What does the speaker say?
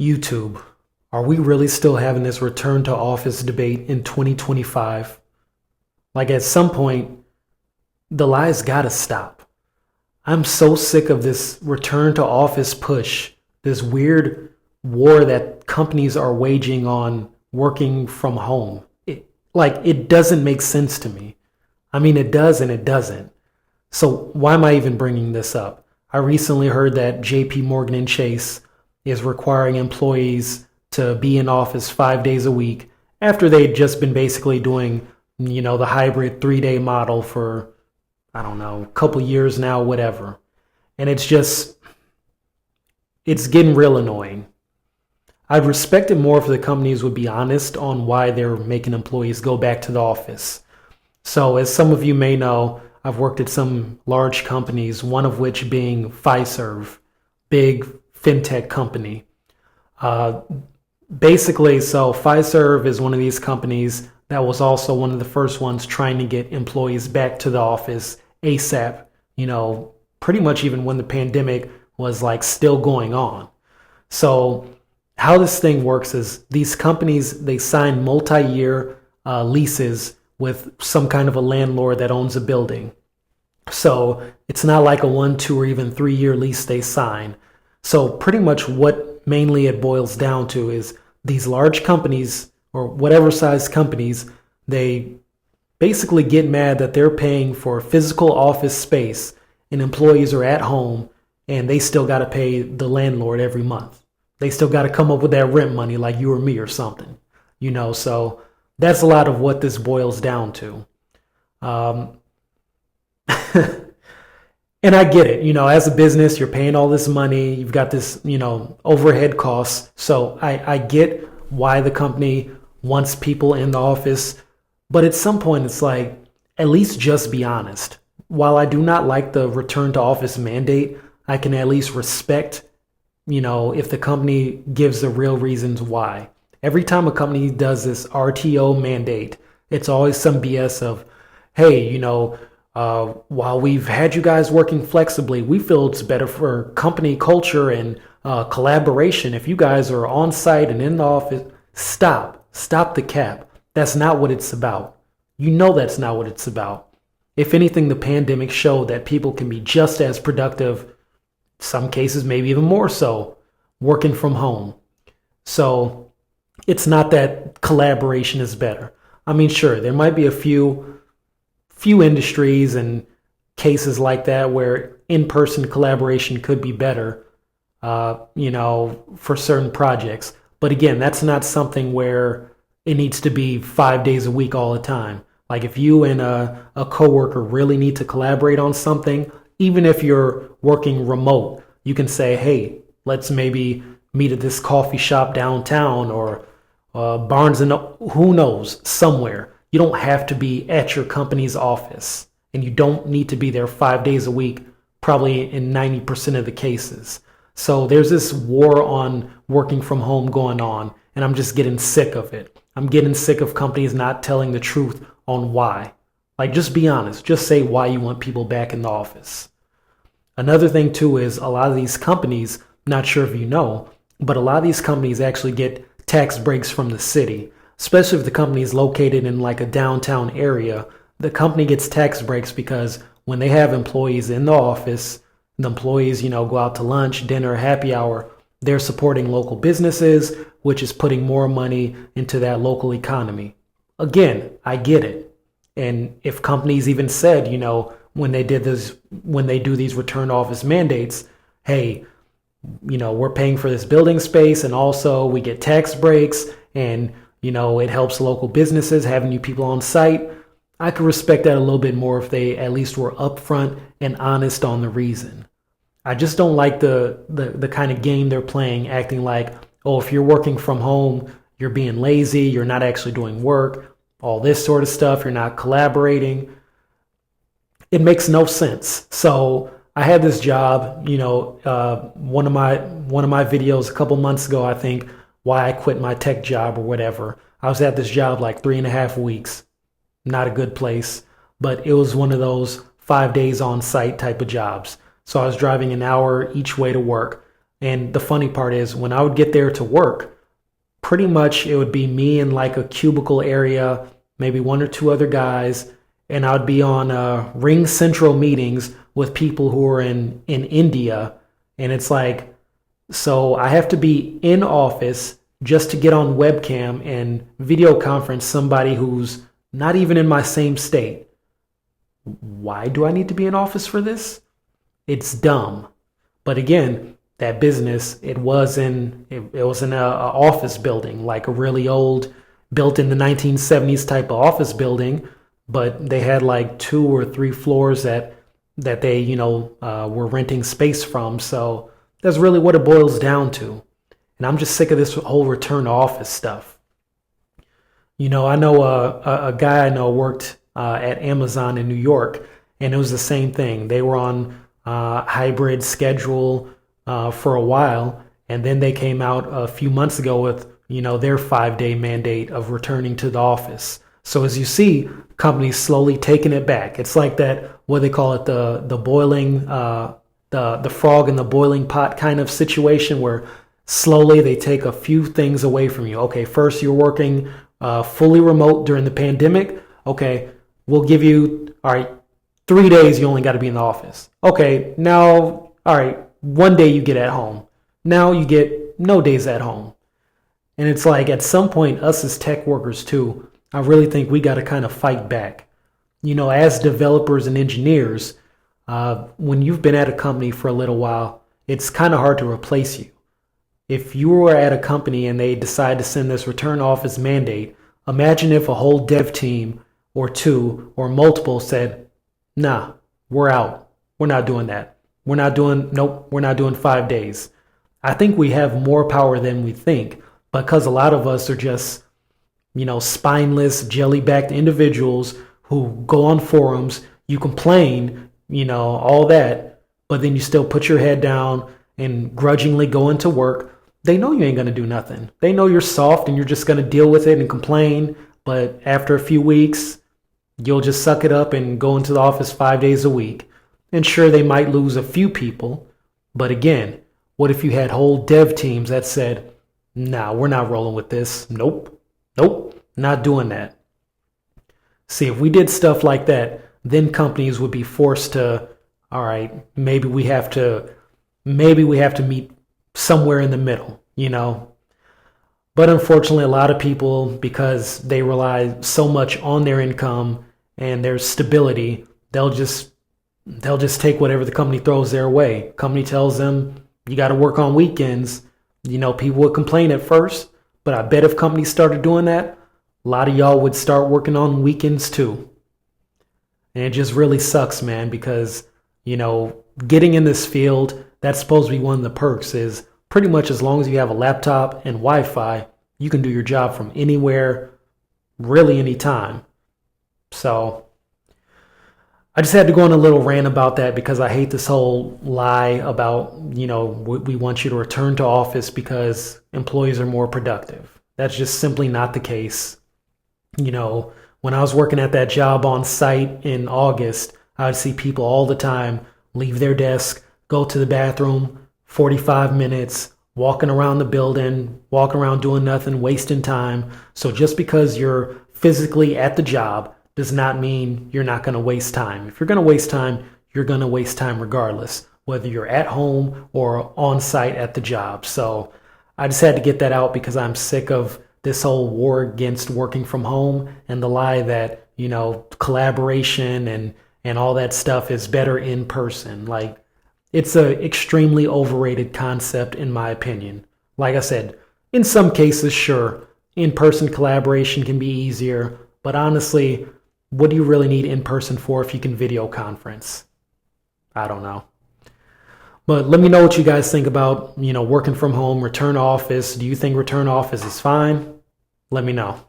YouTube, are we really still having this return to office debate in 2025? Like at some point, the lies gotta stop. I'm so sick of this return to office push, this weird war that companies are waging on working from home. It doesn't make sense to me. I mean, it does and it doesn't. So why am I even bringing this up? I recently heard that JP Morgan and Chase is requiring employees to be in office 5 days a week after they'd just been basically doing, the hybrid 3-day model for, I don't know, a couple years now, whatever. And it's getting real annoying. I'd respect it more if the companies would be honest on why they're making employees go back to the office. So as some of you may know, I've worked at some large companies, one of which being Fiserv, big fintech company. Basically, so Fiserv is one of these companies that was also one of the first ones trying to get employees back to the office ASAP, pretty much even when the pandemic was like still going on. So how this thing works is these companies, they sign multi-year leases with some kind of a landlord that owns a building. So it's not like a 1, 2, or even 3-year lease they sign. So pretty much what mainly it boils down to is these large companies or whatever size companies, they basically get mad that they're paying for physical office space and employees are at home and they still got to pay the landlord every month. They still got to come up with that rent money like you or me or something, so that's a lot of what this boils down to. And I get it, as a business, you're paying all this money, you've got this, overhead costs. So I get why the company wants people in the office, but at some point it's like, at least just be honest. While I do not like the return to office mandate, I can at least respect, if the company gives the real reasons why. Every time a company does this RTO mandate, it's always some BS of, hey, while we've had you guys working flexibly, we feel it's better for company culture and collaboration if you guys are on site and in the office. Stop the cap. That's not what it's about. That's not what it's about. If anything, the pandemic showed that people can be just as productive, some cases maybe even more so, working from home. So it's not that collaboration is better. I mean, sure, there might be a few industries and cases like that where in-person collaboration could be better, for certain projects. But again, that's not something where it needs to be 5 days a week all the time. Like if you and a coworker really need to collaborate on something, even if you're working remote, you can say, hey, let's maybe meet at this coffee shop downtown or Barnes and who knows, somewhere. You don't have to be at your company's office, and you don't need to be there 5 days a week, probably in 90% of the cases. So there's this war on working from home going on, and I'm just getting sick of it. I'm getting sick of companies not telling the truth on why. Like, just be honest. Just say why you want people back in the office. Another thing, too, is a lot of these companies, not sure if you know, but a lot of these companies actually get tax breaks from the city. Especially if the company is located in like a downtown area, the company gets tax breaks because when they have employees in the office, the employees, go out to lunch, dinner, happy hour, they're supporting local businesses, which is putting more money into that local economy. Again, I get it. And if companies even said, when they do these return to office mandates, hey, we're paying for this building space and also we get tax breaks and it helps local businesses having you people on site. I could respect that a little bit more if they at least were upfront and honest on the reason. I just don't like the kind of game they're playing, acting like, oh, if you're working from home, you're being lazy, you're not actually doing work, all this sort of stuff, you're not collaborating. It makes no sense. So I had this job, one of my videos a couple months ago, I think, why I quit my tech job or whatever. I was at this job like 3.5 weeks. Not a good place, but it was one of those 5 days on site type of jobs. So I was driving an hour each way to work. And the funny part is when I would get there to work, pretty much it would be me in like a cubicle area, maybe one or two other guys, and I would be on Ring Central meetings with people who are in India. And it's like, so I have to be in office just to get on webcam and video conference somebody who's not even in my same state. Why do I need to be in office for this? It's dumb. But again, that business, it was in a office building, like a really old, built in the 1970s type of office building, but they had like 2 or 3 floors that they were renting space from. So that's really what it boils down to. And I'm just sick of this whole return to office stuff. I know a guy I know worked at Amazon in New York, and it was the same thing. They were on hybrid schedule for a while, and then they came out a few months ago with their 5-day mandate of returning to the office. So as you see, companies slowly taking it back. It's like that, what they call it, the boiling the frog in the boiling pot kind of situation, where slowly they take a few things away from you. Okay, first you're working fully remote during the pandemic. Okay, we'll give you, all right, 3 days you only got to be in the office. Okay, now, all right, 1 day you get at home. Now you get no days at home. And it's like at some point, us as tech workers too, I really think we got to kind of fight back. As developers and engineers, when you've been at a company for a little while, it's kind of hard to replace you. If you were at a company and they decide to send this return office mandate, imagine if a whole dev team or two or multiple said, nah, we're out. We're not doing that. We're not doing 5 days. I think we have more power than we think, because a lot of us are just, spineless, jelly-backed individuals who go on forums, you complain, all that, but then you still put your head down and grudgingly go into work. They know you ain't going to do nothing. They know you're soft and you're just going to deal with it and complain, but after a few weeks, you'll just suck it up and go into the office 5 days a week. And sure, they might lose a few people, but again, what if you had whole dev teams that said, nah, we're not rolling with this. Nope, not doing that. See, if we did stuff like that, then companies would be forced to, all right, maybe we have to meet somewhere in the middle, But unfortunately, a lot of people, because they rely so much on their income and their stability, they'll just take whatever the company throws their way. Company tells them you got to work on weekends. People would complain at first, but I bet if companies started doing that, a lot of y'all would start working on weekends too. And it just really sucks, man, because, getting in this field, that's supposed to be one of the perks, is pretty much as long as you have a laptop and Wi-Fi, you can do your job from anywhere, really anytime. So I just had to go on a little rant about that, because I hate this whole lie about, we want you to return to office because employees are more productive. That's just simply not the case. When I was working at that job on site in August, I would see people all the time leave their desk, go to the bathroom, 45 minutes, walking around the building, walking around doing nothing, wasting time. So just because you're physically at the job does not mean you're not going to waste time. If you're going to waste time, you're going to waste time regardless, whether you're at home or on site at the job. So I just had to get that out, because I'm sick of this whole war against working from home and the lie that, collaboration and all that stuff is better in person. Like, it's a extremely overrated concept in my opinion. Like I said, in some cases, sure, in-person collaboration can be easier, but honestly, what do you really need in-person for if you can video conference? I don't know. But let me know what you guys think about, working from home, return to office. Do you think return to office is fine? Let me know.